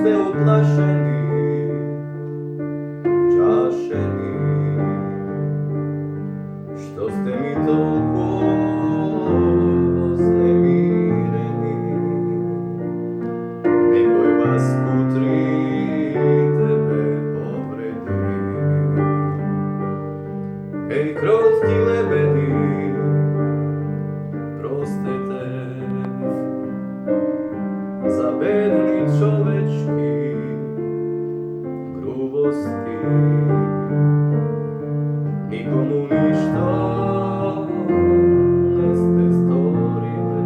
ste uplašeni, čašeni, što ste mi toliko znemireni. Nekoj vas kutri tebe povredi. Hej, krotki lebedi, prostite za bedni čovečki grubosti. Nikomu ništa ne ste storile,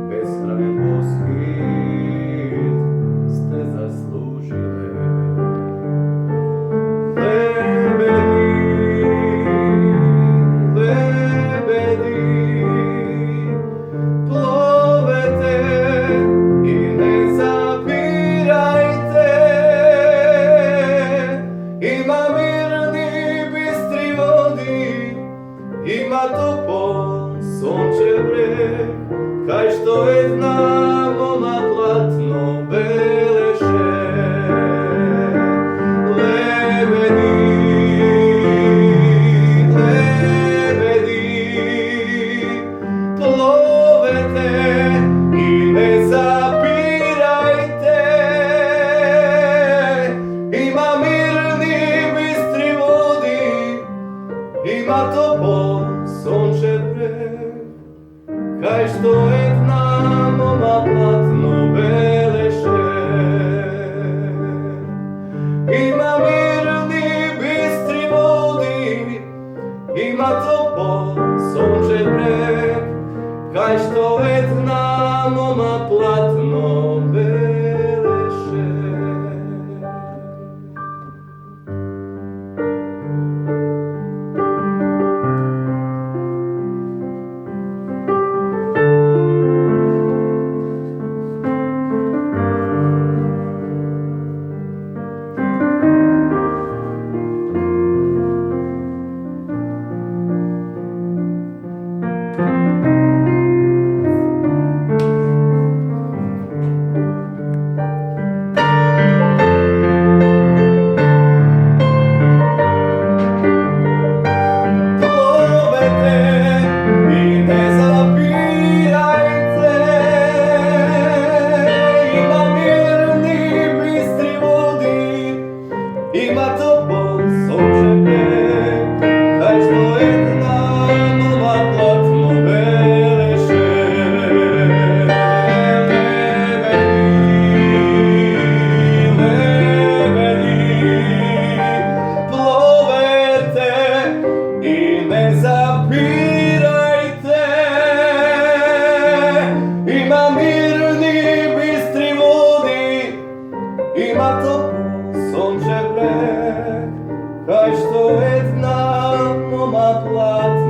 beskrajan poskit ste zaslužile. Ima topol sončev breg, kaj što znamo na platno beleše. Lebedi, lebedi, plovete i ne zapirajte. Ima mirni bistri vodi, ima topol sončev breg, kaj što znamo na platno beleše. Ima mirni bistri vodi, ima topol sončev breg, kaj što znamo na platno beleše. Ima topol sončev breg, kaj što znamo na platno beleše. Lebedi, plovete i ne zapirajte. Ima mirni bistri vodi, ima topol sončev breg, kaj što znamo na platno